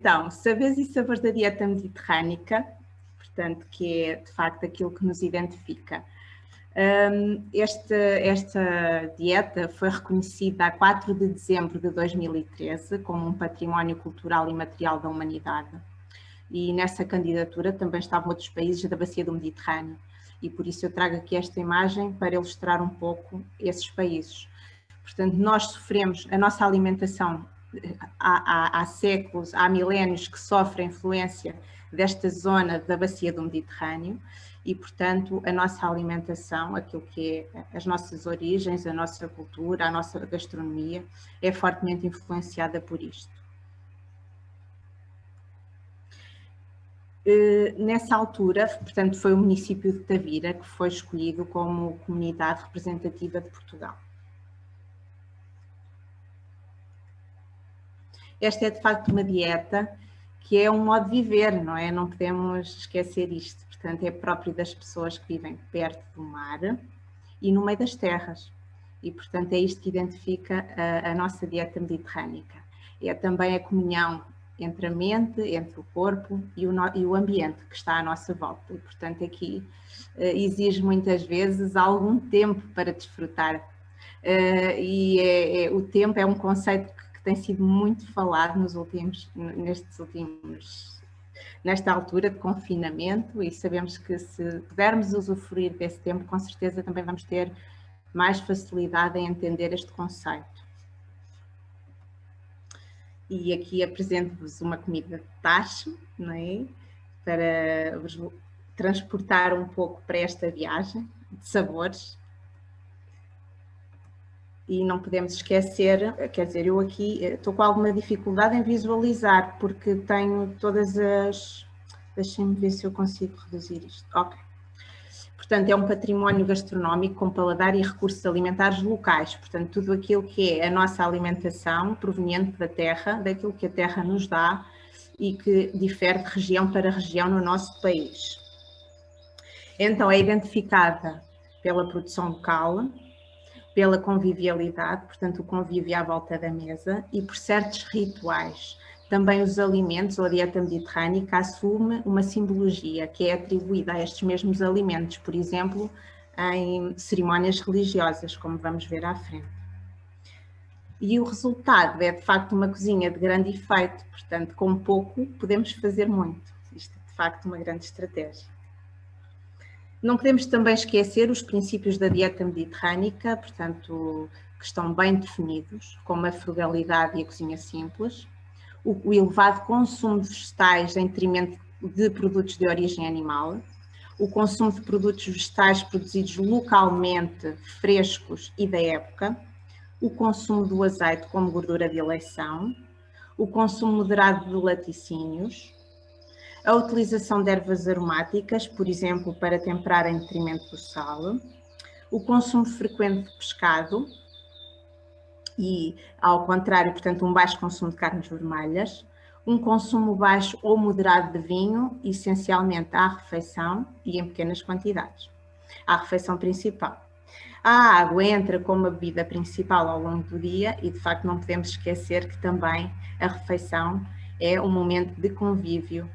Então, saberes e sabores da dieta mediterrânica, portanto, que é de facto aquilo que nos identifica. Esta dieta foi reconhecida a 4 de dezembro de 2013 como um património cultural e material da humanidade. E nessa candidatura também estavam outros países da bacia do Mediterrâneo. E por isso eu trago aqui esta imagem para ilustrar um pouco esses países. Portanto, nós sofremos, a nossa alimentação há séculos, há milénios que sofre a influência desta zona da bacia do Mediterrâneo e, portanto, a nossa alimentação, aquilo que é as nossas origens, a nossa cultura, a nossa gastronomia, é fortemente influenciada por isto. Nessa altura, portanto, foi o município de Tavira que foi escolhido como comunidade representativa de Portugal. Esta é de facto uma dieta que é um modo de viver, não é? Não podemos esquecer isto. Portanto, é próprio das pessoas que vivem perto do mar e no meio das terras. E, portanto, é isto que identifica a nossa dieta mediterrânica. É também a comunhão entre a mente, entre o corpo e o ambiente que está à nossa volta. E, portanto, aqui exige muitas vezes algum tempo para desfrutar. O tempo é um conceito que tem sido muito falado nesta altura de confinamento, e sabemos que se pudermos usufruir desse tempo, com certeza também vamos ter mais facilidade em entender este conceito. E aqui apresento-vos uma comida de tacho, não é? Para vos transportar um pouco para esta viagem de sabores. E não podemos esquecer, quer dizer, eu aqui estou com alguma dificuldade em visualizar, porque tenho todas as... Deixem-me ver se eu consigo reduzir isto. Ok. Portanto, é um património gastronómico com paladar e recursos alimentares locais. Portanto, tudo aquilo que é a nossa alimentação proveniente da terra, daquilo que a terra nos dá e que difere de região para região no nosso país. Então, é identificada pela produção local, pela convivialidade, portanto o convívio à volta da mesa, e por certos rituais. Também os alimentos, ou a dieta mediterrânica, assume uma simbologia que é atribuída a estes mesmos alimentos, por exemplo, em cerimónias religiosas, como vamos ver à frente. E o resultado é de facto uma cozinha de grande efeito, portanto com pouco podemos fazer muito. Isto é de facto uma grande estratégia. Não podemos também esquecer os princípios da dieta mediterrânica, portanto, que estão bem definidos, como a frugalidade e a cozinha simples, o elevado consumo de vegetais em detrimento de produtos de origem animal, o consumo de produtos vegetais produzidos localmente, frescos e da época, o consumo do azeite como gordura de eleição, o consumo moderado de laticínios, a utilização de ervas aromáticas, por exemplo, para temperar em detrimento do sal, o consumo frequente de pescado e, ao contrário, portanto, um baixo consumo de carnes vermelhas, um consumo baixo ou moderado de vinho, essencialmente à refeição e em pequenas quantidades, à refeição principal. A água entra como a bebida principal ao longo do dia e, de facto, não podemos esquecer que também a refeição é um momento de convívio.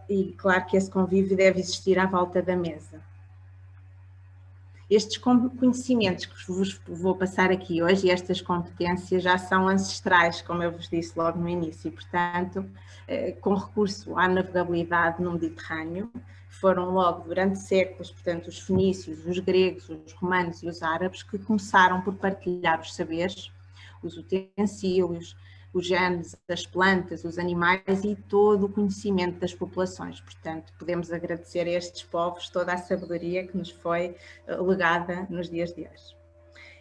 E claro que esse convívio deve existir à volta da mesa. Estes conhecimentos que vos vou passar aqui hoje e estas competências já são ancestrais, como eu vos disse logo no início, e, portanto, com recurso à navegabilidade no Mediterrâneo, foram logo durante séculos, portanto, os fenícios, os gregos, os romanos e os árabes que começaram por partilhar os saberes, os utensílios, os genes, as plantas, os animais e todo o conhecimento das populações. Portanto, podemos agradecer a estes povos toda a sabedoria que nos foi legada nos dias de hoje.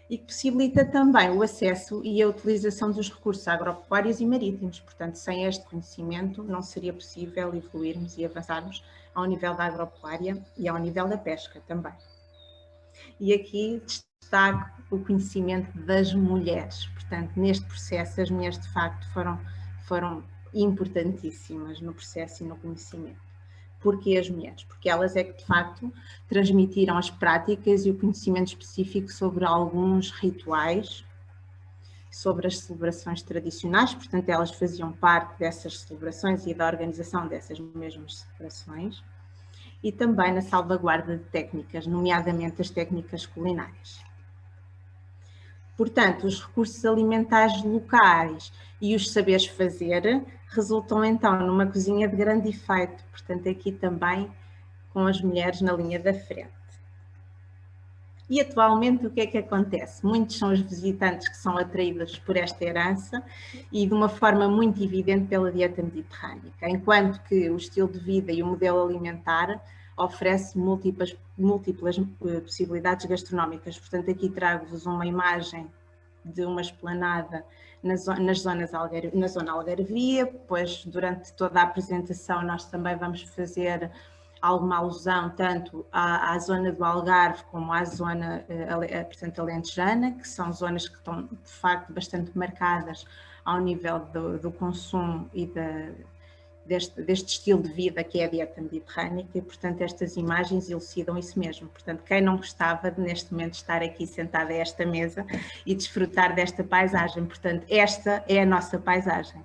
E que possibilita também o acesso e a utilização dos recursos agropecuários e marítimos. Portanto, sem este conhecimento não seria possível evoluirmos e avançarmos ao nível da agropecuária e ao nível da pesca também. E aqui destaco o conhecimento das mulheres. Portanto, neste processo, as mulheres de facto foram importantíssimas no processo e no conhecimento. Porquê as mulheres? Porque elas é que de facto transmitiram as práticas e o conhecimento específico sobre alguns rituais, sobre as celebrações tradicionais, portanto elas faziam parte dessas celebrações e da organização dessas mesmas celebrações, e também na salvaguarda de técnicas, nomeadamente as técnicas culinárias. Portanto, os recursos alimentares locais e os saberes fazer resultam então numa cozinha de grande efeito, portanto aqui também com as mulheres na linha da frente. E atualmente o que é que acontece? Muitos são os visitantes que são atraídos por esta herança e de uma forma muito evidente pela dieta mediterrânica, enquanto que o estilo de vida e o modelo alimentar oferece múltiplas possibilidades gastronómicas. Portanto, aqui trago-vos uma imagem de uma esplanada na zona Algarvia, pois durante toda a apresentação nós também vamos fazer alguma alusão tanto à zona do Algarve como à zona, portanto, alentejana, que são zonas que estão de facto bastante marcadas ao nível do consumo e deste estilo de vida que é a dieta mediterrânica, e portanto estas imagens elucidam isso mesmo. Portanto, quem não gostava de neste momento estar aqui sentada a esta mesa e desfrutar desta paisagem, portanto esta é a nossa paisagem,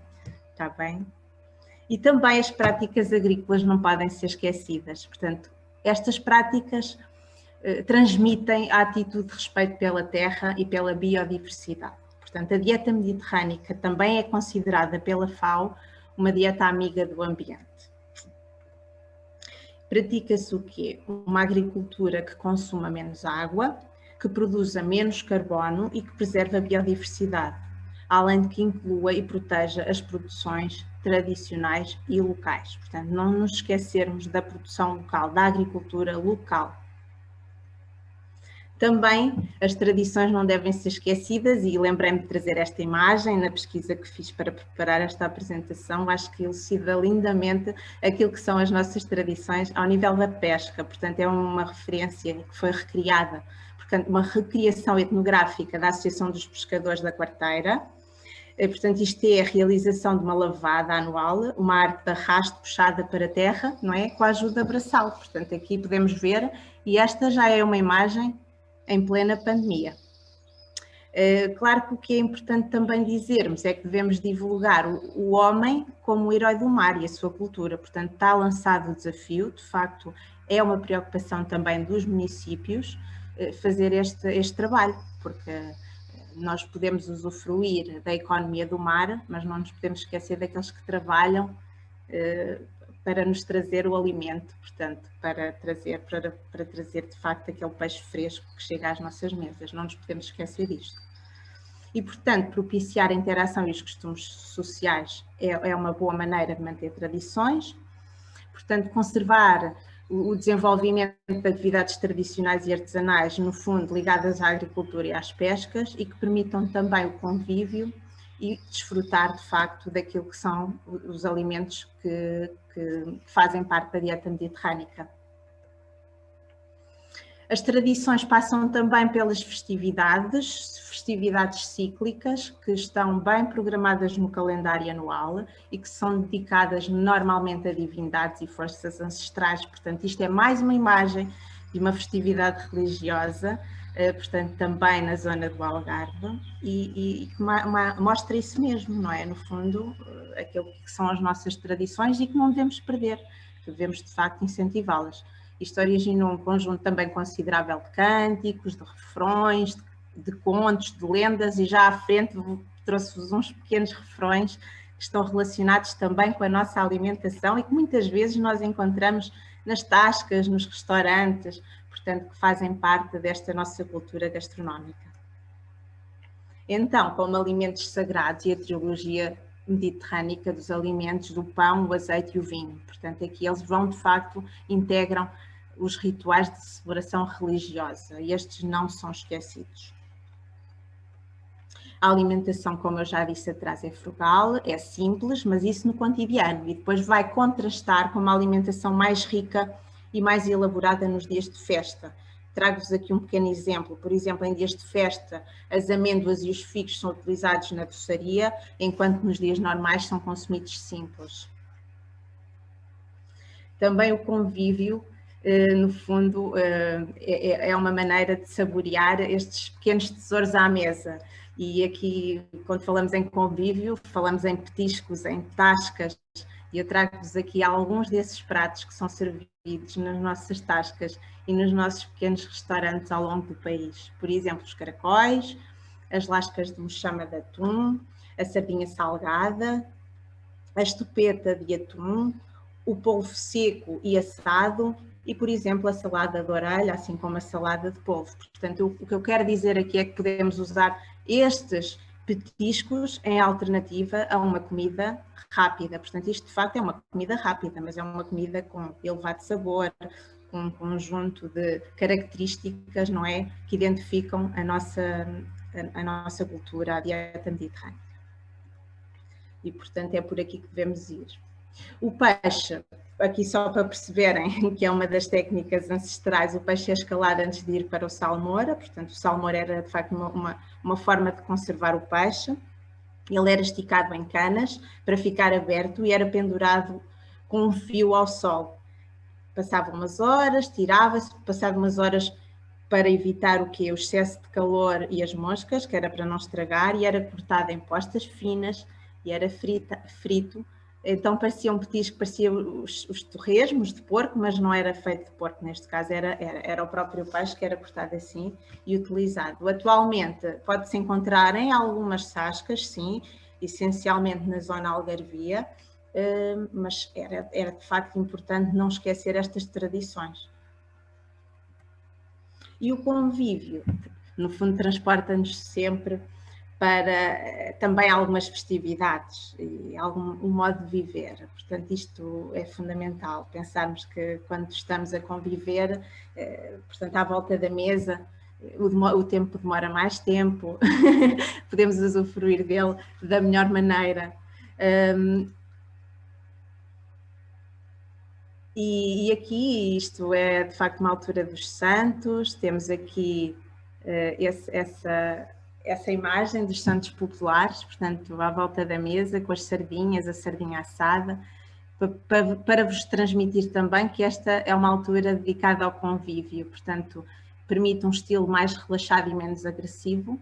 está bem? E também as práticas agrícolas não podem ser esquecidas, portanto estas práticas transmitem a atitude de respeito pela terra e pela biodiversidade. Portanto, a dieta mediterrânica também é considerada pela FAO uma dieta amiga do ambiente. Pratica-se o quê? Uma agricultura que consuma menos água, que produza menos carbono e que preserve a biodiversidade, além de que inclua e proteja as produções tradicionais e locais. Portanto, não nos esquecermos da produção local, da agricultura local. Também as tradições não devem ser esquecidas e lembrei-me de trazer esta imagem na pesquisa que fiz para preparar esta apresentação. Acho que elucida lindamente aquilo que são as nossas tradições ao nível da pesca. Portanto, é uma referência que foi recriada, portanto, uma recriação etnográfica da Associação dos Pescadores da Quarteira. Portanto, isto é a realização de uma lavada anual, uma arte de arrasto puxada para a terra, não é? Com a ajuda braçal. Portanto, aqui podemos ver, e esta já é uma imagem em plena pandemia. Claro que o que é importante também dizermos é que devemos divulgar o homem como o herói do mar e a sua cultura. Portanto, está lançado o desafio, de facto é uma preocupação também dos municípios fazer este trabalho, porque nós podemos usufruir da economia do mar, mas não nos podemos esquecer daqueles que trabalham para nos trazer o alimento, portanto, para trazer de facto aquele peixe fresco que chega às nossas mesas, não nos podemos esquecer disto. E, portanto, propiciar a interação e os costumes sociais é uma boa maneira de manter tradições, portanto, conservar o desenvolvimento de atividades tradicionais e artesanais, no fundo, ligadas à agricultura e às pescas, e que permitam também o convívio e desfrutar, de facto, daquilo que são os alimentos que fazem parte da dieta mediterrânica. As tradições passam também pelas festividades cíclicas, que estão bem programadas no calendário anual e que são dedicadas normalmente a divindades e forças ancestrais. Portanto, isto é mais uma imagem de uma festividade religiosa, portanto, também na zona do Algarve, e mostra isso mesmo, não é? No fundo, aquilo que são as nossas tradições e que não devemos perder, que devemos, de facto, incentivá-las. Isto originou um conjunto também considerável de cânticos, de refrões, de contos, de lendas, e já à frente trouxe-vos uns pequenos refrões que estão relacionados também com a nossa alimentação e que muitas vezes nós encontramos nas tascas, nos restaurantes, portanto, que fazem parte desta nossa cultura gastronómica. Então, como alimentos sagrados e a trilogia mediterrânica dos alimentos, do pão, o azeite e o vinho. Portanto, aqui eles vão, de facto, integram os rituais de celebração religiosa e estes não são esquecidos. A alimentação, como eu já disse atrás, é frugal, é simples, mas isso no cotidiano, e depois vai contrastar com uma alimentação mais rica e mais elaborada nos dias de festa. Trago-vos aqui um pequeno exemplo. Por exemplo, em dias de festa, as amêndoas e os figos são utilizados na doçaria, enquanto nos dias normais são consumidos simples. Também o convívio, no fundo, é uma maneira de saborear estes pequenos tesouros à mesa. E aqui, quando falamos em convívio, falamos em petiscos, em tascas, e eu trago-vos aqui alguns desses pratos que são servidos nas nossas tascas e nos nossos pequenos restaurantes ao longo do país. Por exemplo, os caracóis, as lascas de mochama de atum, a sardinha salgada, a estupeta de atum, o polvo seco e assado e, por exemplo, a salada de orelha, assim como a salada de polvo. Portanto, o que eu quero dizer aqui é que podemos usar estes petiscos em alternativa a uma comida rápida. Portanto, isto de facto é uma comida rápida, mas é uma comida com elevado sabor, com um conjunto de características, não é, que identificam a nossa cultura, a dieta mediterrânea. E, portanto, é por aqui que devemos ir. O peixe, aqui só para perceberem que é uma das técnicas ancestrais, o peixe é escalado antes de ir para o salmoura, portanto o salmoura era de facto uma forma de conservar o peixe. Ele era esticado em canas para ficar aberto e era pendurado com um fio ao sol. Passava umas horas, tirava-se, passava umas horas para evitar o quê? O excesso de calor e as moscas, que era para não estragar, e era cortado em postas finas e era frito. Então parecia um petisco, parecia os torresmos de porco, mas não era feito de porco, neste caso era o próprio peixe que era cortado assim e utilizado. Atualmente pode-se encontrar em algumas tascas, sim, essencialmente na zona algarvia, mas era de facto importante não esquecer estas tradições. E o convívio, no fundo, transporta-nos sempre para também algumas festividades e um modo de viver. Portanto, isto é fundamental, pensarmos que quando estamos a conviver, portanto, à volta da mesa, o tempo demora mais tempo, podemos usufruir dele da melhor maneira. E aqui isto é de facto uma altura dos santos, temos aqui essa imagem dos santos populares, portanto à volta da mesa com as sardinhas, a sardinha assada, para vos transmitir também que esta é uma altura dedicada ao convívio, portanto permite um estilo mais relaxado e menos agressivo,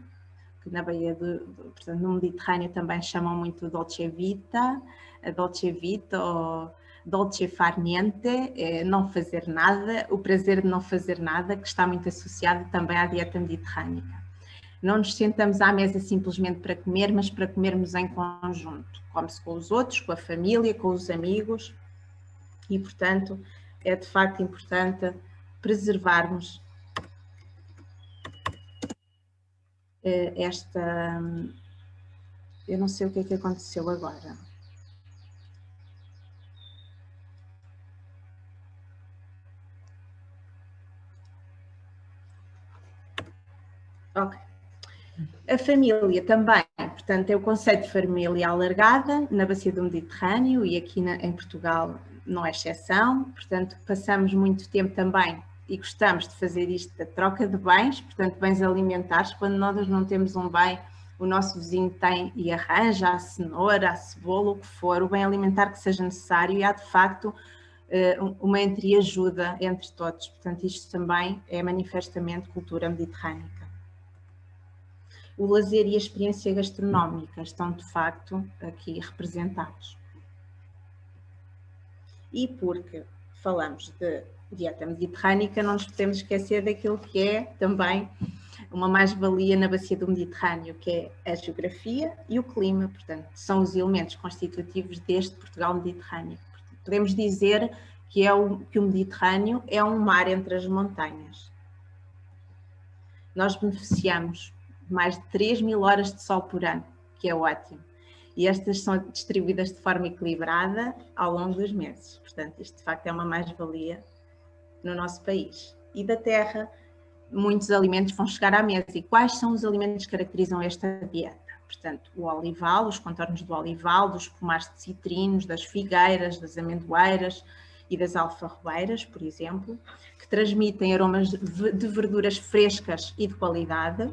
que na Baía portanto no Mediterrâneo também chamam muito dolce vita, a dolce vita ou dolce far niente, é não fazer nada, o prazer de não fazer nada, que está muito associado também à dieta mediterrânica. Não nos sentamos à mesa simplesmente para comer, mas para comermos em conjunto. Come-se com os outros, com a família, com os amigos e, portanto, é de facto importante preservarmos esta... Eu não sei o que é que aconteceu agora. Ok. A família também, portanto, é o conceito de família alargada na bacia do Mediterrâneo e aqui em Portugal não é exceção, portanto, passamos muito tempo também e gostamos de fazer isto da troca de bens, portanto, bens alimentares, quando nós não temos um bem, o nosso vizinho tem e arranja a cenoura, a cebola, o que for, o bem alimentar que seja necessário e há de facto uma entreajuda entre todos, portanto, isto também é manifestamente cultura mediterrânica. O lazer e a experiência gastronómica estão, de facto, aqui representados. E porque falamos de dieta mediterrânica, não nos podemos esquecer daquilo que é também uma mais-valia na bacia do Mediterrâneo, que é a geografia e o clima, portanto, são os elementos constitutivos deste Portugal mediterrâneo. Portanto, podemos dizer que o Mediterrâneo é um mar entre as montanhas. Nós beneficiamos mais de 3.000 horas de sol por ano, que é ótimo. E estas são distribuídas de forma equilibrada ao longo dos meses. Portanto, isto de facto é uma mais-valia no nosso país. E da terra, muitos alimentos vão chegar à mesa. E quais são os alimentos que caracterizam esta dieta? Portanto, o olival, os contornos do olival, dos pomares de citrinos, das figueiras, das amendoeiras e das alfarrobeiras, por exemplo, que transmitem aromas de verduras frescas e de qualidade.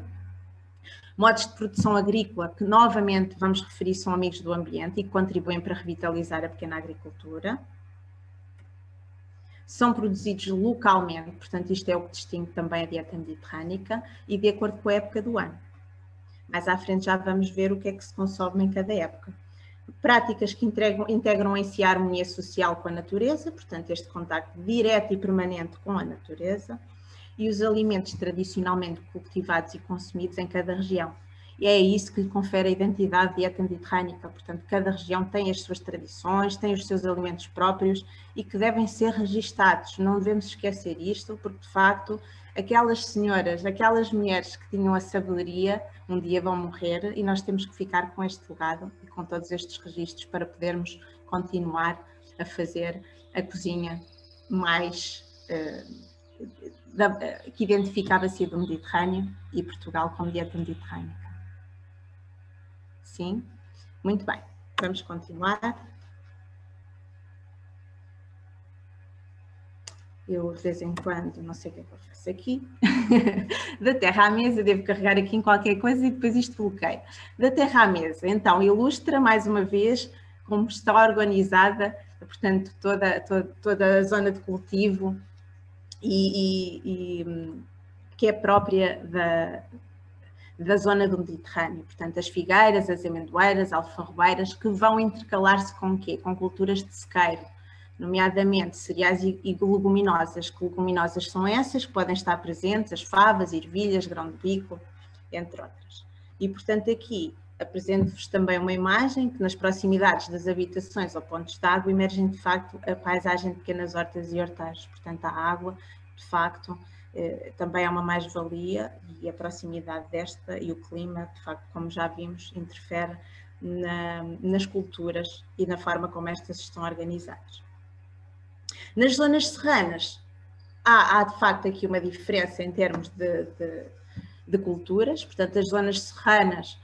Modos de produção agrícola, que novamente vamos referir, são amigos do ambiente e que contribuem para revitalizar a pequena agricultura. São produzidos localmente, portanto isto é o que distingue também a dieta mediterrânica e de acordo com a época do ano. Mais à frente já vamos ver o que é que se consome em cada época. Práticas que integram em si a harmonia social com a natureza, portanto, este contacto direto e permanente com a natureza, e os alimentos tradicionalmente cultivados e consumidos em cada região. E é isso que lhe confere a identidade de dieta mediterrânica, portanto, cada região tem as suas tradições, tem os seus alimentos próprios e que devem ser registados. Não devemos esquecer isto, porque, de facto, aquelas senhoras, aquelas mulheres que tinham a sabedoria, um dia vão morrer e nós temos que ficar com este legado e com todos estes registros para podermos continuar a fazer a cozinha mais que identificava-se do Mediterrâneo e Portugal como dieta mediterrânica. Sim? Muito bem. Vamos continuar. Eu, de vez em quando, não sei o que é que eu faço aqui. Da terra à mesa, devo carregar aqui em qualquer coisa e depois isto bloqueia. Da terra à mesa, então, ilustra mais uma vez como está organizada, portanto, toda a zona de cultivo que é própria da zona do Mediterrâneo. Portanto, as figueiras, as amendoeiras, alfarrobeiras, que vão intercalar-se com o quê? Com culturas de sequeiro, nomeadamente cereais e leguminosas. Que leguminosas são essas que podem estar presentes? As favas, ervilhas, grão de bico, entre outras. E, portanto, aqui apresento-vos também uma imagem que nas proximidades das habitações ou pontos de água emergem, de facto, a paisagem de pequenas hortas e horteiros. Portanto, a água, de facto, também é uma mais-valia e a proximidade desta e o clima, de facto, como já vimos, interfere nas culturas e na forma como estas estão organizadas. Nas zonas serranas, há de facto aqui uma diferença em termos de culturas, portanto, as zonas serranas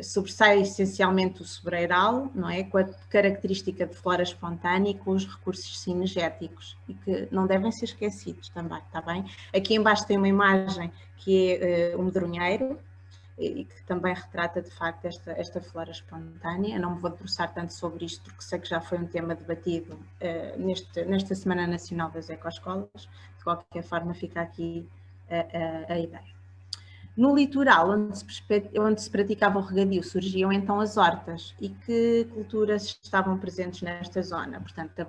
sobressai essencialmente o sobreiral, não é? Com a característica de flora espontânea e com os recursos cinegéticos e que não devem ser esquecidos também, está bem? Aqui embaixo tem uma imagem que é um medronheiro e que também retrata de facto esta flora espontânea. Eu não me vou debruçar tanto sobre isto porque sei que já foi um tema debatido nesta Semana Nacional das Ecoescolas. De qualquer forma fica aqui a ideia. No litoral, onde se praticava o regadio, surgiam então as hortas. E que culturas estavam presentes nesta zona? Portanto, a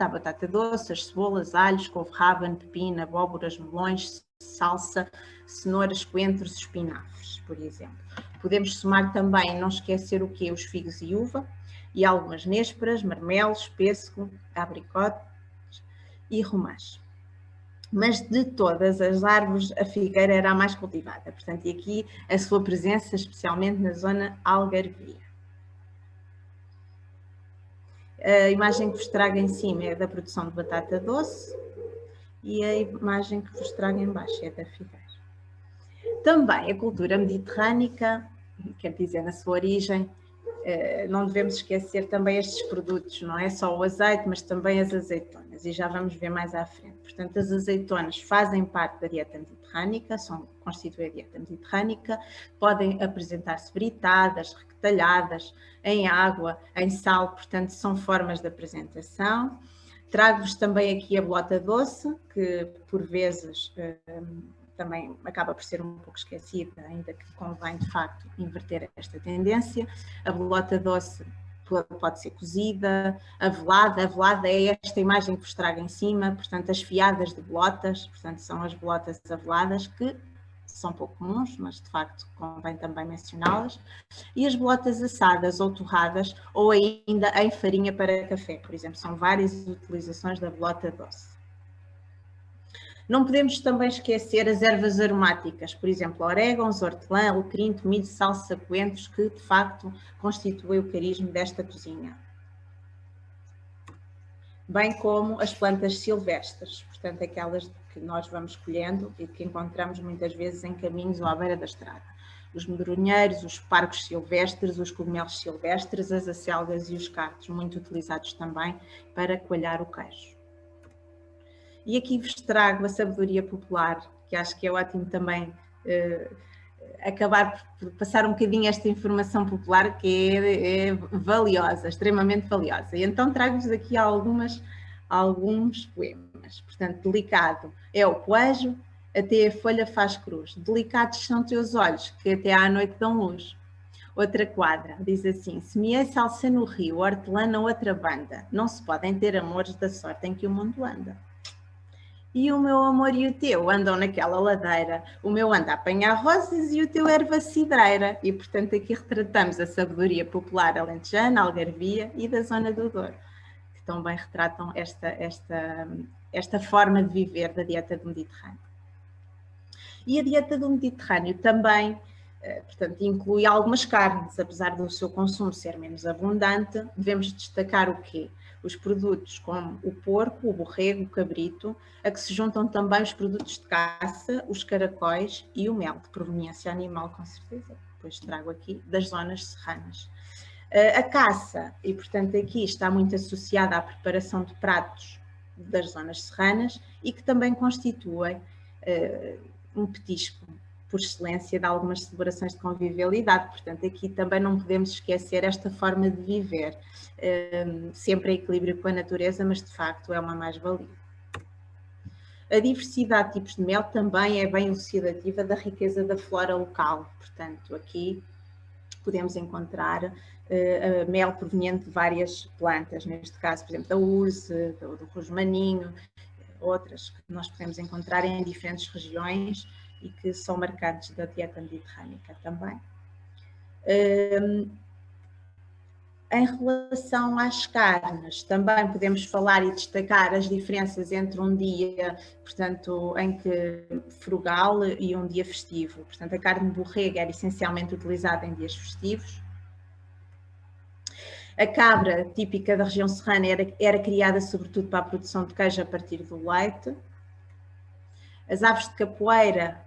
batata doce, as cebolas, alhos, couve-rábano, pepino, abóboras, melões, salsa, cenouras, coentros, espinafres, por exemplo. Podemos somar também, não esquecer o quê? Os figos e uva, e algumas nésperas, marmelos, pêssego, abricotes e romãs. Mas de todas as árvores, a figueira era a mais cultivada. Portanto, e aqui a sua presença, especialmente na zona algarvia. A imagem que vos trago em cima é da produção de batata doce e a imagem que vos trago em baixo é da figueira. Também a cultura mediterrânica, quer dizer, na sua origem, não devemos esquecer também estes produtos, não é só o azeite, mas também as azeitonas, e já vamos ver mais à frente. Portanto, as azeitonas fazem parte da dieta mediterrânica, constituem a dieta mediterrânica, podem apresentar-se fritadas, retalhadas, em água, em sal, portanto, são formas de apresentação. Trago-vos também aqui a bolota doce, que por vezes também acaba por ser um pouco esquecida, ainda que convém, de facto, inverter esta tendência. A bolota doce pode ser cozida, avelada. A avelada é esta imagem que vos trago em cima, portanto, as fiadas de bolotas, portanto, são as bolotas aveladas, que são pouco comuns, mas, de facto, convém também mencioná-las. E as bolotas assadas ou torradas, ou ainda em farinha para café, por exemplo, são várias utilizações da bolota doce. Não podemos também esquecer as ervas aromáticas, por exemplo, orégãos, hortelã, alecrim, tomilho, salsa, coentros, que de facto constituem o carisma desta cozinha. Bem como as plantas silvestres, portanto aquelas que nós vamos colhendo e que encontramos muitas vezes em caminhos ou à beira da estrada. Os medronheiros, os pargos silvestres, os cogumelos silvestres, as acelgas e os cactos, muito utilizados também para coalhar o queijo. E aqui vos trago a sabedoria popular, que acho que é ótimo também acabar por passar um bocadinho esta informação popular que é valiosa, extremamente valiosa. E então trago-vos aqui alguns poemas. Portanto, delicado é o coejo, até a folha faz cruz. Delicados são teus olhos, que até à noite dão luz. Outra quadra, diz assim: semeei salsa no rio, hortelã na outra banda. Não se podem ter amores da sorte em que o mundo anda. E o meu amor e o teu andam naquela ladeira. O meu anda a apanhar rosas e o teu erva cidreira. E, portanto, aqui retratamos a sabedoria popular alentejana, algarvia e da zona do Douro, que também retratam esta forma de viver da dieta do Mediterrâneo. E a dieta do Mediterrâneo também, portanto, inclui algumas carnes, apesar do seu consumo ser menos abundante. Devemos destacar o quê? Os produtos como o porco, o borrego, o cabrito, a que se juntam também os produtos de caça, os caracóis e o mel, de proveniência animal, com certeza. Depois trago aqui das zonas serranas. A caça, e portanto aqui está muito associada à preparação de pratos das zonas serranas e que também constituem um petisco por excelência de algumas celebrações de convivialidade. Portanto, aqui também não podemos esquecer esta forma de viver, sempre em equilíbrio com a natureza, mas de facto é uma mais-valia. A diversidade de tipos de mel também é bem elucidativa da riqueza da flora local. Portanto, aqui podemos encontrar mel proveniente de várias plantas, neste caso, por exemplo, da urze, do rosmaninho, outras que nós podemos encontrar em diferentes regiões e que são marcantes da dieta mediterrânica também. Em relação às carnes, também podemos falar e destacar as diferenças entre um dia, portanto, em que frugal e um dia festivo. Portanto, a carne de borrego era essencialmente utilizada em dias festivos. A cabra, típica da região serrana, era criada sobretudo para a produção de queijo a partir do leite. As aves de capoeira,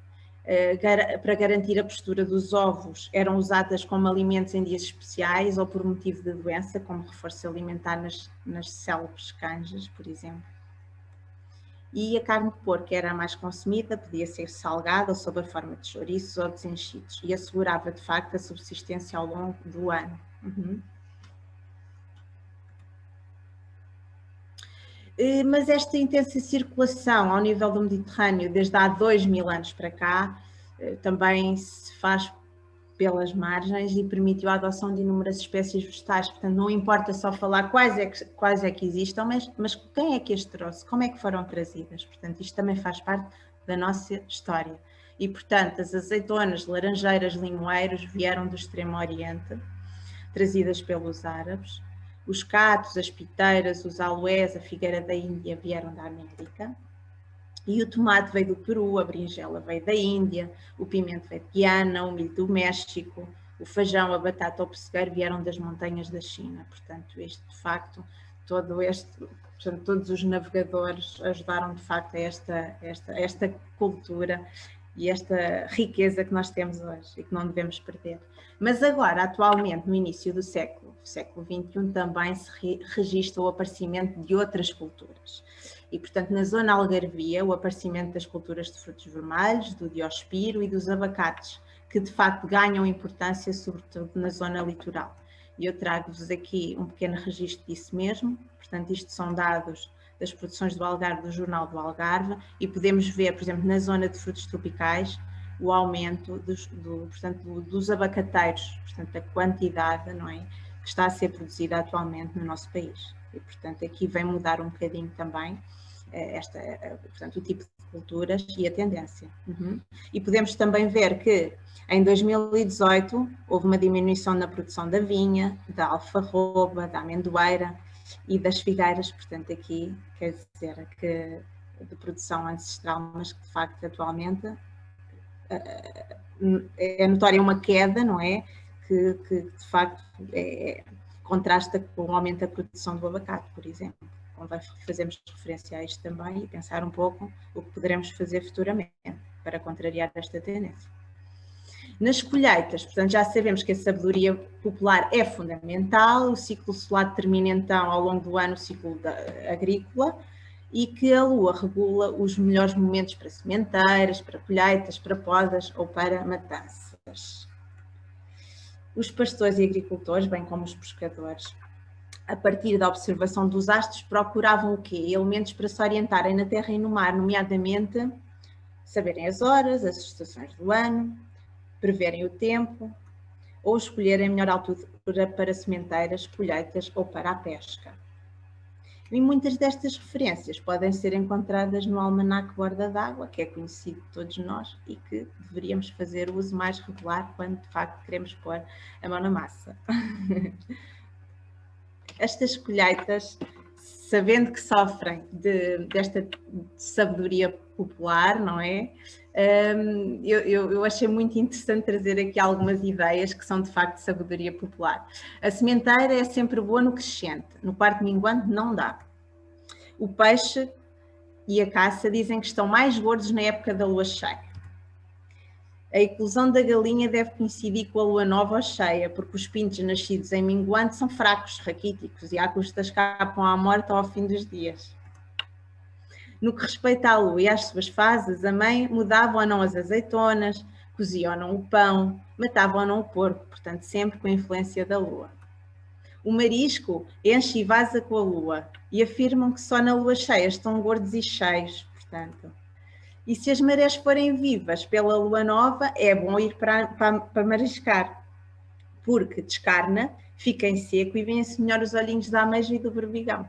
para garantir a postura dos ovos, eram usadas como alimentos em dias especiais ou por motivo de doença, como reforço alimentar nas célebres canjas, por exemplo. E a carne de porco era a mais consumida, podia ser salgada ou sob a forma de chouriços ou desenchidos, e assegurava, de facto, a subsistência ao longo do ano. Mas esta intensa circulação ao nível do Mediterrâneo, desde há 2000 anos para cá, também se faz pelas margens e permitiu a adoção de inúmeras espécies vegetais. Portanto, não importa só falar quais é que existam, mas quem é que as trouxe, como é que foram trazidas. Portanto, isto também faz parte da nossa história. E, portanto, as azeitonas, laranjeiras, limoeiros vieram do Extremo Oriente, trazidas pelos árabes. Os catos, as piteiras, os aloés, a figueira da Índia vieram da América. E o tomate veio do Peru, a berinjela veio da Índia, o pimento veio de Guiana, o milho do México, o feijão, a batata ou o pessegueiro vieram das montanhas da China. Portanto, isto de facto, todos os navegadores ajudaram de facto a esta cultura e esta riqueza que nós temos hoje e que não devemos perder. Mas agora, atualmente, no início do século XXI, também se registra o aparecimento de outras culturas. E, portanto, na zona algarvia, o aparecimento das culturas de frutos vermelhos, do diospiro e dos abacates, que de facto ganham importância, sobretudo na zona litoral. E eu trago-vos aqui um pequeno registro disso mesmo. Portanto, isto são dados das produções do Algarve, do Jornal do Algarve, e podemos ver, por exemplo, na zona de frutos tropicais, o aumento dos abacateiros, portanto, a quantidade, não é, que está a ser produzida atualmente no nosso país. E, portanto, aqui vem mudar um bocadinho também portanto, o tipo de culturas e a tendência. E podemos também ver que em 2018 houve uma diminuição na produção da vinha, da alfarroba, da amendoeira e das figueiras, portanto aqui quer dizer que de produção ancestral, mas que de facto atualmente é notória uma queda, não é? Que de facto contrasta com o aumento da produção do abacate, por exemplo. Convém fazermos referência a isto também e pensar um pouco o que poderemos fazer futuramente para contrariar esta tendência. Nas colheitas, portanto, já sabemos que a sabedoria popular é fundamental, o ciclo solar determina então ao longo do ano o ciclo agrícola e que a lua regula os melhores momentos para sementeiras, para colheitas, para podas ou para matanças. Os pastores e agricultores, bem como os pescadores, a partir da observação dos astros, procuravam o quê? Elementos para se orientarem na terra e no mar, nomeadamente saberem as horas, as estações do ano, preverem o tempo ou escolherem a melhor altura para sementeiras, colheitas ou para a pesca. E muitas destas referências podem ser encontradas no Almanaque Borda d'Água, que é conhecido de todos nós e que deveríamos fazer uso mais regular quando de facto queremos pôr a mão na massa. Estas colheitas, sabendo que sofrem desta sabedoria popular, não é? Eu achei muito interessante trazer aqui algumas ideias que são de facto de sabedoria popular. A sementeira é sempre boa no crescente, no quarto minguante não dá. O peixe e a caça dizem que estão mais gordos na época da lua cheia. A eclosão da galinha deve coincidir com a lua nova ou cheia, porque os pintos nascidos em minguante são fracos, raquíticos e à custa escapam à morte ao fim dos dias. No que respeita à lua e às suas fases, a mãe mudava ou não as azeitonas, cozia ou não o pão, matava ou não o porco, portanto sempre com a influência da lua. O marisco enche e vaza com a lua e afirmam que só na lua cheia estão gordos e cheios, portanto. E se as marés forem vivas pela lua nova, é bom ir para mariscar, porque descarna, fica em seco e vêem-se melhor os olhinhos da ameixa e do berbigão.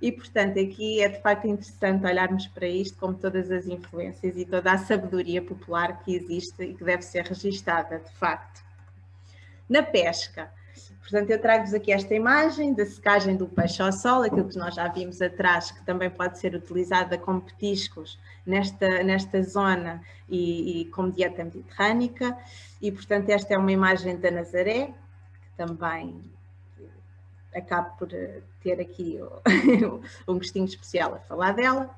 E, portanto, aqui é de facto interessante olharmos para isto como todas as influências e toda a sabedoria popular que existe e que deve ser registada, de facto. Na pesca, portanto, eu trago-vos aqui esta imagem da secagem do peixe ao sol, aquilo que nós já vimos atrás, que também pode ser utilizada como petiscos nesta zona e como dieta mediterrânica. E, portanto, esta é uma imagem da Nazaré, que também acabo por ter aqui um gostinho especial a falar dela.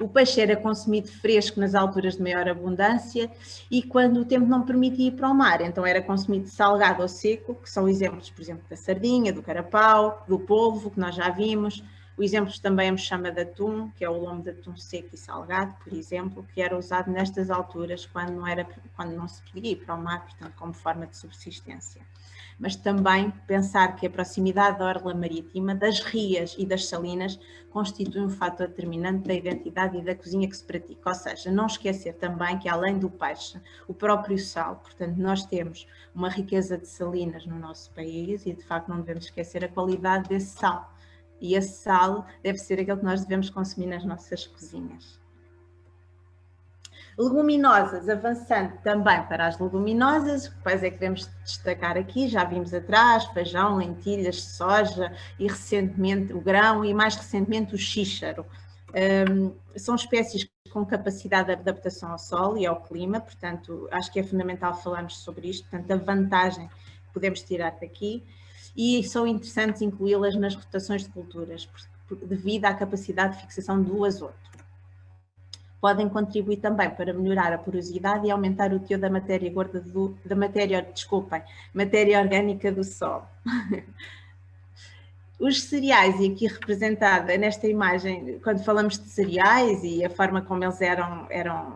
O peixe era consumido fresco nas alturas de maior abundância e quando o tempo não permitia ir para o mar, então era consumido salgado ou seco, que são exemplos, por exemplo, da sardinha, do carapau, do polvo, que nós já vimos. O exemplo também é chama de atum, que é o lombo de atum seco e salgado, por exemplo, que era usado nestas alturas quando não se podia ir para o mar, portanto, como forma de subsistência. Mas também pensar que a proximidade da orla marítima, das rias e das salinas constitui um fator determinante da identidade e da cozinha que se pratica. Ou seja, não esquecer também que além do peixe, o próprio sal, portanto nós temos uma riqueza de salinas no nosso país e de facto não devemos esquecer a qualidade desse sal. E esse sal deve ser aquele que nós devemos consumir nas nossas cozinhas. Leguminosas, avançando também para as leguminosas, quais é que devemos destacar aqui? Já vimos atrás, feijão, lentilhas, soja e recentemente o grão e mais recentemente o xíxaro. São espécies com capacidade de adaptação ao solo e ao clima, portanto acho que é fundamental falarmos sobre isto, portanto a vantagem que podemos tirar daqui e são interessantes incluí-las nas rotações de culturas, devido à capacidade de fixação do azoto. Podem contribuir também para melhorar a porosidade e aumentar o teor da matéria gorda matéria orgânica do solo. Os cereais, e aqui representada nesta imagem, quando falamos de cereais e a forma como eles eram,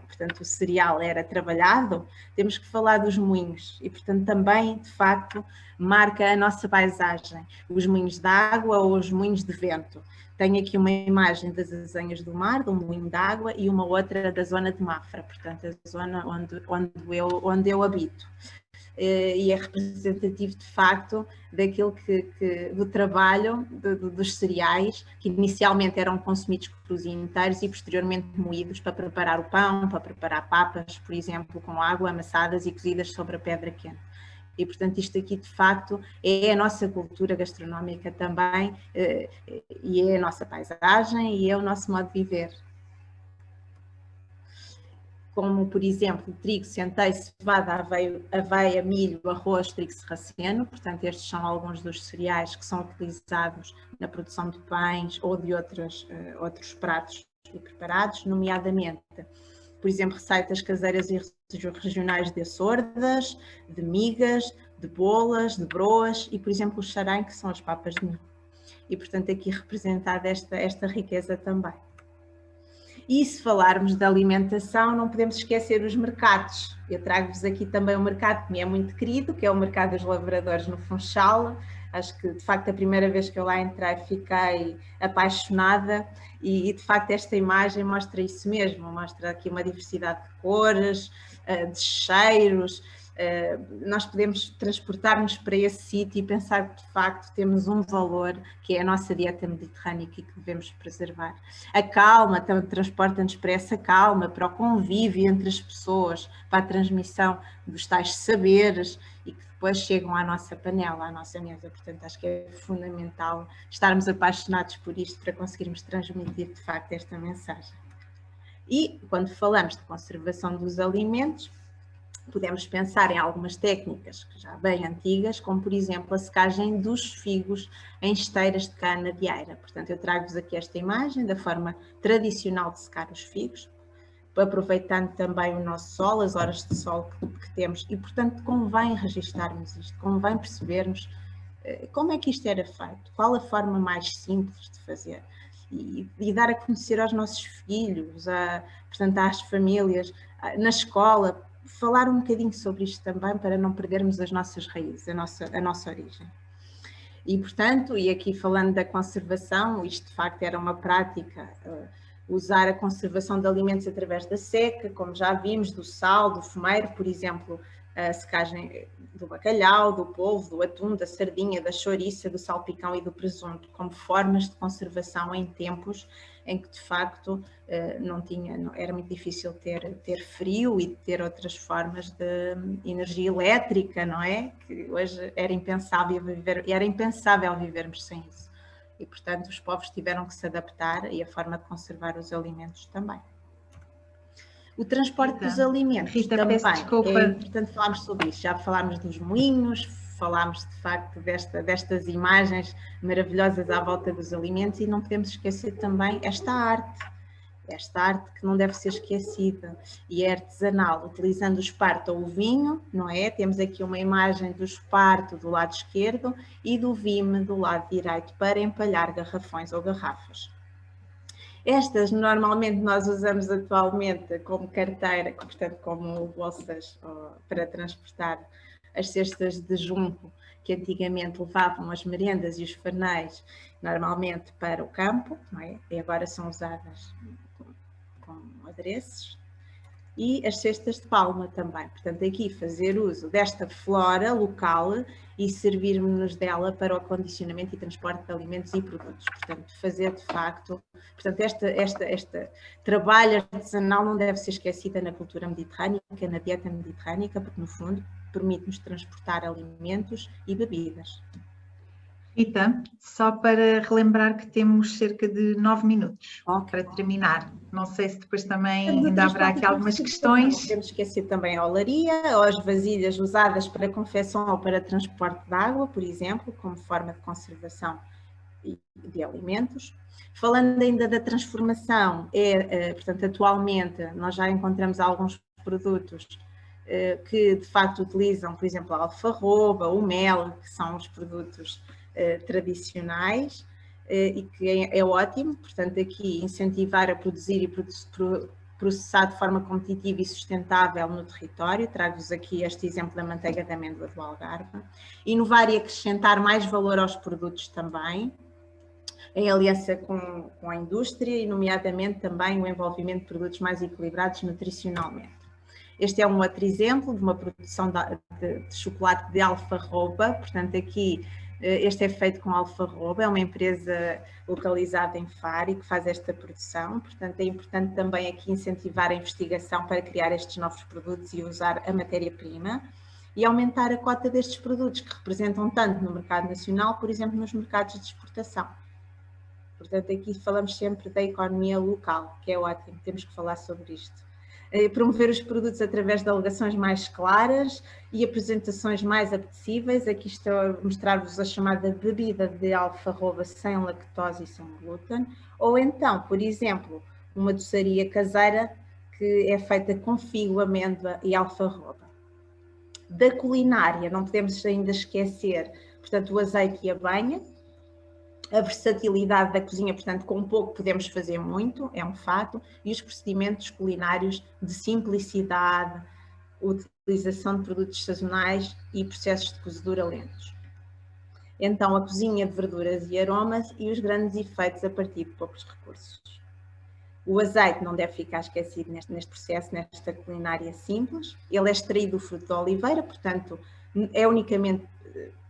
portanto, o cereal era trabalhado, temos que falar dos moinhos e, portanto, também, de facto, marca a nossa paisagem, os moinhos de água ou os moinhos de vento. Tenho aqui uma imagem das Azenhas do Mar, do moinho de água, e uma outra da zona de Mafra, portanto, a zona onde eu habito. E é representativo de facto daquilo do trabalho dos cereais que inicialmente eram consumidos crus e inteiros e posteriormente moídos para preparar o pão, para preparar papas, por exemplo, com água, amassadas e cozidas sobre a pedra quente. E, portanto, isto aqui, de facto, é a nossa cultura gastronómica também, e é a nossa paisagem e é o nosso modo de viver. Como, por exemplo, trigo, centeio, cevada, aveia, milho, arroz, trigo sarraceno. Portanto, estes são alguns dos cereais que são utilizados na produção de pães ou de outros pratos e preparados, nomeadamente, por exemplo, receitas caseiras e regionais de açordas, de migas, de bolas, de broas e, por exemplo, o xarém, que são as papas de milho. E, portanto, aqui representada esta riqueza também. E se falarmos de alimentação, não podemos esquecer os mercados. Eu trago-vos aqui também um mercado que me é muito querido, que é o Mercado dos Lavradores no Funchal, Acho que, de facto, a primeira vez que eu lá entrei fiquei apaixonada e de facto, esta imagem mostra isso mesmo, mostra aqui uma diversidade de cores, de cheiros. Nós podemos transportar-nos para esse sítio e pensar que, de facto, temos um valor que é a nossa dieta mediterrânica e que devemos preservar. A calma transporta-nos para essa calma, para o convívio entre as pessoas, para a transmissão dos tais saberes e que depois chegam à nossa panela, à nossa mesa. Portanto, acho que é fundamental estarmos apaixonados por isto para conseguirmos transmitir, de facto, esta mensagem. E, quando falamos de conservação dos alimentos, podemos pensar em algumas técnicas já bem antigas, como, por exemplo, a secagem dos figos em esteiras de cana-de-eira. Portanto, eu trago-vos aqui esta imagem da forma tradicional de secar os figos, aproveitando também o nosso sol, as horas de sol que temos, e, portanto, convém registarmos isto, convém percebermos como é que isto era feito, qual a forma mais simples de fazer, e dar a conhecer aos nossos filhos, portanto, às famílias, na escola, falar um bocadinho sobre isto também, para não perdermos as nossas raízes, a nossa origem. E, portanto, e aqui falando da conservação, isto de facto era uma prática, usar a conservação de alimentos através da seca, como já vimos, do sal, do fumeiro, por exemplo, a secagem do bacalhau, do polvo, do atum, da sardinha, da chouriça, do salpicão e do presunto, como formas de conservação em tempos em que de facto era muito difícil ter frio e ter outras formas de energia elétrica, não é? Que hoje era impensável vivermos sem isso. E, portanto, os povos tiveram que se adaptar e a forma de conservar os alimentos também. O transporte dos alimentos também é importante falarmos sobre isso. Já falámos dos moinhos, falámos de facto destas imagens maravilhosas à volta dos alimentos e não podemos esquecer também esta arte que não deve ser esquecida e é artesanal, utilizando o esparto ou o vinho, não é? Temos aqui uma imagem do esparto do lado esquerdo e do vime do lado direito para empalhar garrafões ou garrafas. Estas normalmente nós usamos atualmente como carteira, portanto como bolsas para transportar as cestas de junco que antigamente levavam as merendas e os farnéis normalmente para o campo, não é? E agora são usadas com adereços. E as cestas de palma também. Portanto, aqui fazer uso desta flora local e servirmos-nos dela para o acondicionamento e transporte de alimentos e produtos. Portanto, fazer de facto... Portanto, este trabalho artesanal não deve ser esquecida na cultura mediterrânica, na dieta mediterrânica, porque, no fundo, permite-nos transportar alimentos e bebidas. Rita, só para relembrar que temos cerca de 9 minutos para terminar. Não sei se depois também ainda haverá aqui algumas questões. Não podemos esquecer também a olaria ou as vasilhas usadas para confecção ou para transporte de água, por exemplo, como forma de conservação de alimentos. Falando ainda da transformação, portanto, atualmente nós já encontramos alguns produtos que de facto utilizam, por exemplo, a alfarroba, o mel, que são os produtos tradicionais e que é ótimo, portanto aqui incentivar a produzir e processar de forma competitiva e sustentável no território. Trago-vos aqui este exemplo da manteiga de amêndoa do Algarve. Inovar e acrescentar mais valor aos produtos também, em aliança com a indústria e nomeadamente também o envolvimento de produtos mais equilibrados nutricionalmente. Este é um outro exemplo de uma produção de chocolate de alfarroba, portanto aqui este é feito com alfarroba, é uma empresa localizada em Faro e que faz esta produção, portanto é importante também aqui incentivar a investigação para criar estes novos produtos e usar a matéria-prima e aumentar a cota destes produtos que representam tanto no mercado nacional, por exemplo, nos mercados de exportação. Portanto aqui falamos sempre da economia local, que é ótimo, temos que falar sobre isto. Promover os produtos através de alegações mais claras e apresentações mais apetecíveis. Aqui estou a mostrar-vos a chamada bebida de alfarroba sem lactose e sem glúten. Ou então, por exemplo, uma doçaria caseira que é feita com figo, amêndoa e alfarroba. Da culinária, não podemos ainda esquecer, portanto, o azeite e a banha. A versatilidade da cozinha, portanto, com pouco podemos fazer muito, é um fato, e os procedimentos culinários de simplicidade, utilização de produtos sazonais e processos de cozedura lentos. então a cozinha de verduras e aromas e os grandes efeitos a partir de poucos recursos. O azeite não deve ficar esquecido neste processo, nesta culinária simples. Ele é extraído do fruto da oliveira, portanto, é unicamente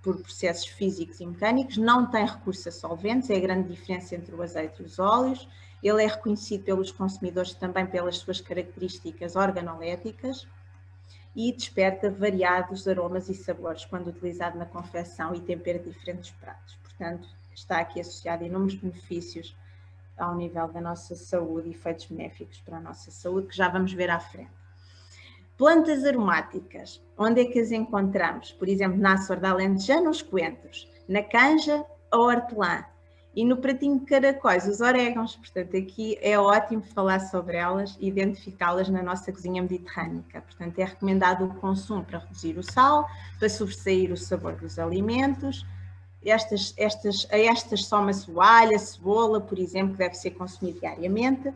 por processos físicos e mecânicos, não tem recurso a solventes, é a grande diferença entre o azeite e os óleos. Ele é reconhecido pelos consumidores também pelas suas características organoléticas e desperta variados aromas e sabores quando utilizado na confecção e tempero de diferentes pratos. Portanto, está aqui associado a inúmeros benefícios ao nível da nossa saúde e efeitos benéficos para a nossa saúde, que já vamos ver à frente. Plantas aromáticas, onde é que as encontramos? Por exemplo, na Açor da Alentejana, os coentros, na canja, a hortelã e no pratinho de caracóis, os orégãos. Portanto, aqui é ótimo falar sobre elas e identificá-las na nossa cozinha mediterrânica. Portanto, é recomendado o consumo para reduzir o sal, para sobressair o sabor dos alimentos. A estas soma-se o alho, a cebola, por exemplo, que deve ser consumido diariamente,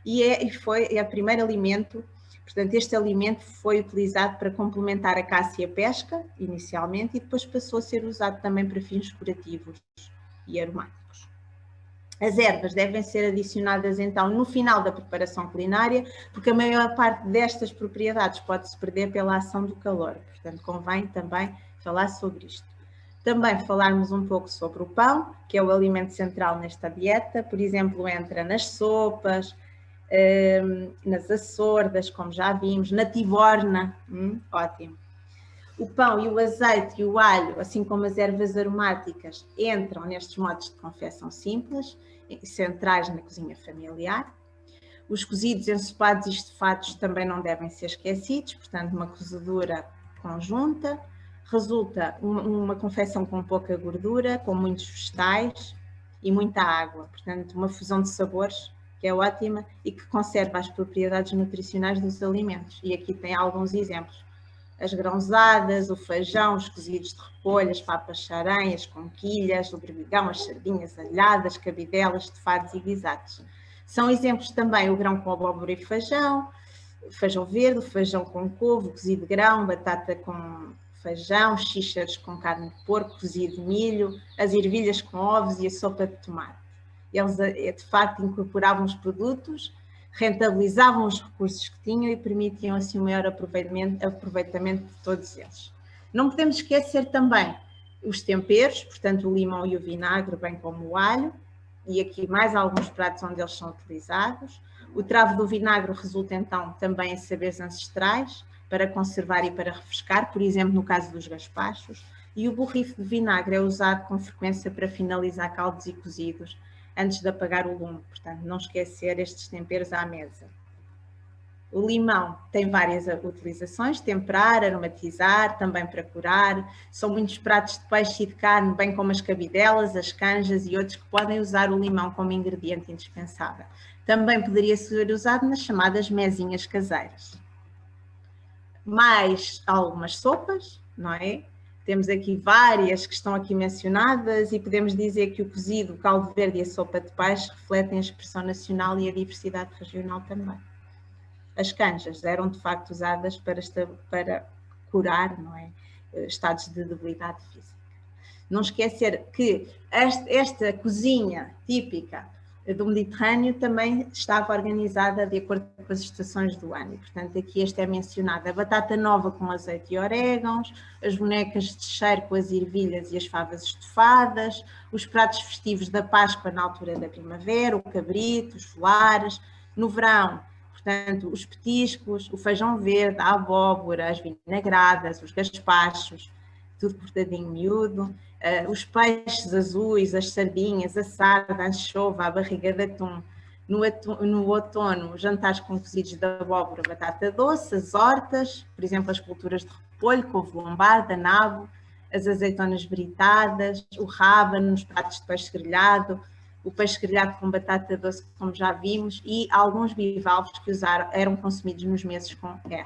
e foi o primeiro alimento. Portanto, este alimento foi utilizado para complementar a caça e a pesca, inicialmente, e depois passou a ser usado também para fins curativos e aromáticos. As ervas devem ser adicionadas, então, no final da preparação culinária, porque a maior parte destas propriedades pode-se perder pela ação do calor. Portanto, convém também falar sobre isto. Também falarmos um pouco sobre o pão, que é o alimento central nesta dieta. Por exemplo, entra nas sopas, nas açordas, como já vimos, na tiborna, ótimo. O pão e o azeite e o alho, assim como as ervas aromáticas, entram nestes modos de confecção simples, centrais na cozinha familiar. Os cozidos, ensopados e estofados também não devem ser esquecidos, portanto, uma cozedura conjunta. Resulta uma confecção com pouca gordura, com muitos vegetais e muita água, portanto, uma fusão de sabores que é ótima e que conserva as propriedades nutricionais dos alimentos. E aqui tem alguns exemplos. As grãozadas, o feijão, os cozidos de repolho, as papas charém, as conquilhas, o berbigão, as sardinhas alhadas, cabidelas, estofados e guisados. São exemplos também o grão com abóbora e feijão verde, feijão com couve, cozido de grão, batata com feijão, xíxaros com carne de porco, cozido de milho, as ervilhas com ovos e a sopa de tomate. Eles, de facto, incorporavam os produtos, rentabilizavam os recursos que tinham e permitiam, assim, o maior aproveitamento de todos eles. Não podemos esquecer também os temperos, portanto, o limão e o vinagre, bem como o alho, e aqui mais alguns pratos onde eles são utilizados. O travo do vinagre resulta, então, também em saberes ancestrais, para conservar e para refrescar, por exemplo, no caso dos gazpachos, e o borrife de vinagre é usado com frequência para finalizar caldos e cozidos antes de apagar o lume, portanto, não esquecer estes temperos à mesa. O limão tem várias utilizações, temperar, aromatizar, também para curar. São muitos pratos de peixe e de carne, bem como as cabidelas, as canjas e outros que podem usar o limão como ingrediente indispensável. Também poderia ser usado nas chamadas mesinhas caseiras. Mais algumas sopas, não é? Temos aqui várias que estão aqui mencionadas e podemos dizer que o cozido, o caldo verde e a sopa de peixe refletem a expressão nacional e a diversidade regional também. As canjas eram de facto usadas para curar, não é? Estados de debilidade física. Não esquecer que esta cozinha típica do Mediterrâneo também estava organizada de acordo com as estações do ano. E, portanto, aqui esta é mencionada: a batata nova com azeite e orégãos, as bonecas de cheiro com as ervilhas e as favas estofadas, os pratos festivos da Páscoa na altura da primavera, o cabrito, os folares. No verão, portanto, os petiscos, o feijão verde, a abóbora, as vinagradas, os gazpachos, tudo cortadinho miúdo. Os peixes azuis, as sardinhas, a sarda, a anchova, a barriga de atum. No outono, jantares com cozidos de abóbora, batata doce, as hortas, por exemplo, as culturas de repolho, couve lombarda, nabo, as azeitonas britadas, o rábano nos pratos de peixe grelhado, o peixe grelhado com batata doce, como já vimos, e alguns bivalves que eram consumidos nos meses com R.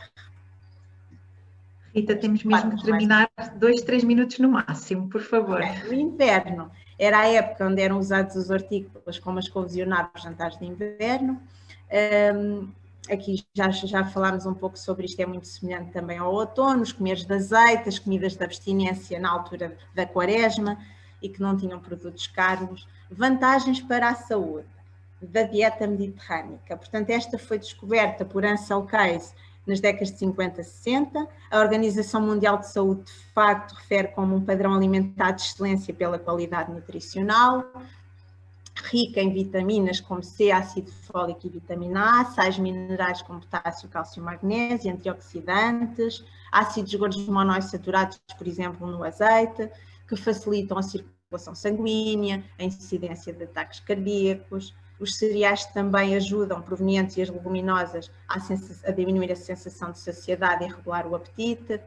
Rita, temos mesmo que terminar 2, 3 minutos no máximo, por favor. O inverno era a época onde eram usados os hortícolas, como as couves e o nabo, jantares de inverno. Aqui já falámos um pouco sobre isto, é muito semelhante também ao outono, os comeres de azeite, as comidas de abstinência na altura da quaresma, e que não tinham produtos caros. Vantagens para a saúde da dieta mediterrânica. Portanto, esta foi descoberta por Ansel Keys nas décadas de 50 e 60. A Organização Mundial de Saúde, de facto, refere como um padrão alimentar de excelência pela qualidade nutricional, rica em vitaminas como C, ácido fólico e vitamina A, sais minerais como potássio, cálcio e magnésio, antioxidantes, ácidos gordos monoinsaturados, por exemplo, no azeite, que facilitam a circulação sanguínea, a incidência de ataques cardíacos. Os cereais também ajudam, provenientes e as leguminosas, a diminuir a sensação de saciedade e regular o apetite,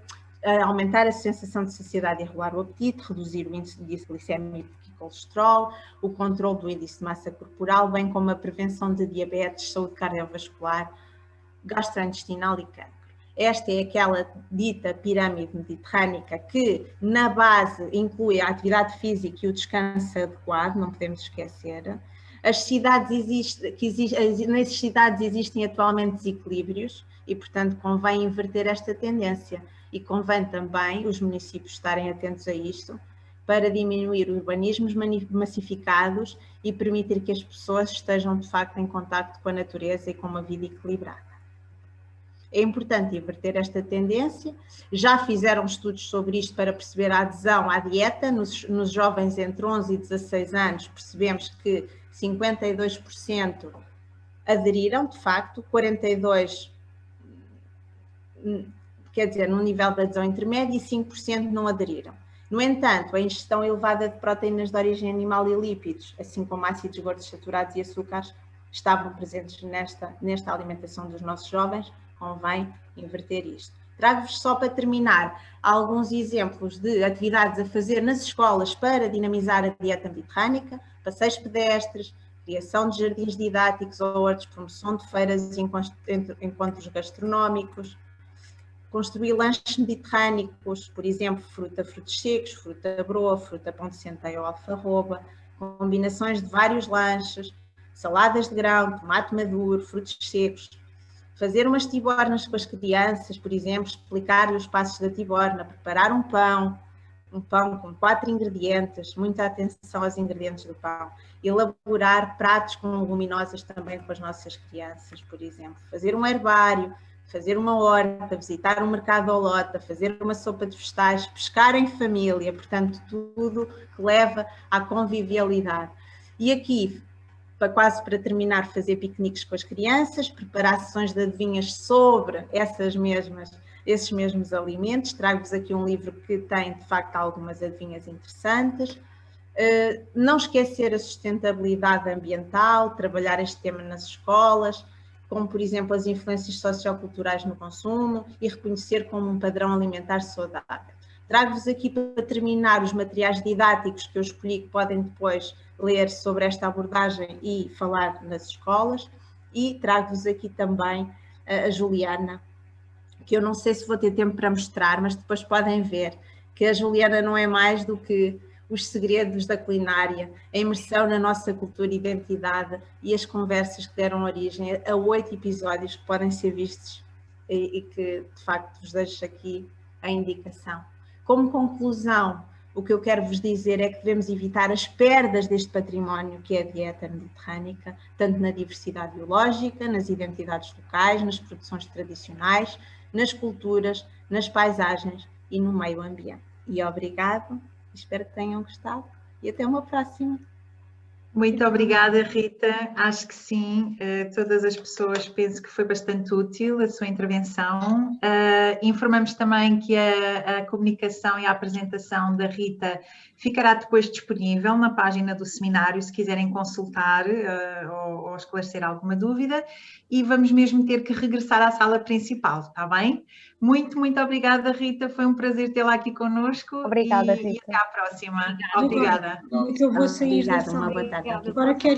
a aumentar a sensação de saciedade e regular o apetite, reduzir o índice glicémico e colesterol, o controle do índice de massa corporal, bem como a prevenção de diabetes, saúde cardiovascular, gastrointestinal e cancro. Esta é aquela dita pirâmide mediterrânica que, na base, inclui a atividade física e o descanso adequado, não podemos esquecer. Nas cidades existem atualmente desequilíbrios e, portanto, convém inverter esta tendência e convém também os municípios estarem atentos a isto para diminuir urbanismos massificados e permitir que as pessoas estejam, de facto, em contacto com a natureza e com uma vida equilibrada. É importante inverter esta tendência. Já fizeram estudos sobre isto para perceber a adesão à dieta. Nos jovens entre 11 e 16 anos, percebemos que 52% aderiram, de facto, 42%, quer dizer, num nível de adesão intermédio, e 5% não aderiram. No entanto, a ingestão elevada de proteínas de origem animal e lípidos, assim como ácidos gordos saturados e açúcares, estavam presentes nesta alimentação dos nossos jovens. Convém inverter isto. Trago-vos só para terminar alguns exemplos de atividades a fazer nas escolas para dinamizar a dieta mediterrânica: passeios pedestres, criação de jardins didáticos ou hortos, promoção de feiras e encontros gastronómicos, construir lanches mediterrânicos, por exemplo, frutos secos, fruta broa, fruta pão de centeio ou alfarroba, combinações de vários lanches, saladas de grão, tomate maduro, frutos secos. Fazer umas tibornas com as crianças, por exemplo, explicar-lhe os passos da tiborna, preparar um pão com 4 ingredientes, muita atenção aos ingredientes do pão, elaborar pratos com leguminosas também com as nossas crianças, por exemplo, fazer um herbário, fazer uma horta, visitar um mercado ao lota, fazer uma sopa de vegetais, pescar em família, portanto, tudo que leva à convivialidade. E aqui, quase para terminar, fazer piqueniques com as crianças, preparar sessões de adivinhas sobre esses mesmos alimentos. Trago-vos aqui um livro que tem, de facto, algumas adivinhas interessantes. Não esquecer a sustentabilidade ambiental, trabalhar este tema nas escolas, como, por exemplo, as influências socioculturais no consumo e reconhecer como um padrão alimentar saudável. Trago-vos aqui, para terminar, os materiais didáticos que eu escolhi, que podem depois ler sobre esta abordagem e falar nas escolas, e trago-vos aqui também a Juliana, que eu não sei se vou ter tempo para mostrar, mas depois podem ver que a Juliana não é mais do que os segredos da culinária, a imersão na nossa cultura e identidade e as conversas que deram origem a 8 episódios que podem ser vistos e que, de facto, vos deixo aqui a indicação. Como conclusão, o que eu quero vos dizer é que devemos evitar as perdas deste património que é a dieta mediterrânica, tanto na diversidade biológica, nas identidades locais, nas produções tradicionais, nas culturas, nas paisagens e no meio ambiente. E obrigado, espero que tenham gostado e até uma próxima. Muito obrigada, Rita. Acho que sim, todas as pessoas, penso que foi bastante útil a sua intervenção. Informamos também que a comunicação e a apresentação da Rita ficará depois disponível na página do seminário, se quiserem consultar ou esclarecer alguma dúvida, e vamos mesmo ter que regressar à sala principal, está bem? Muito, muito obrigada, Rita, foi um prazer tê-la aqui connosco. Obrigada, Rita. E até à próxima. Obrigada. Eu vou sair da sala. Uma boa tarde. Agora quero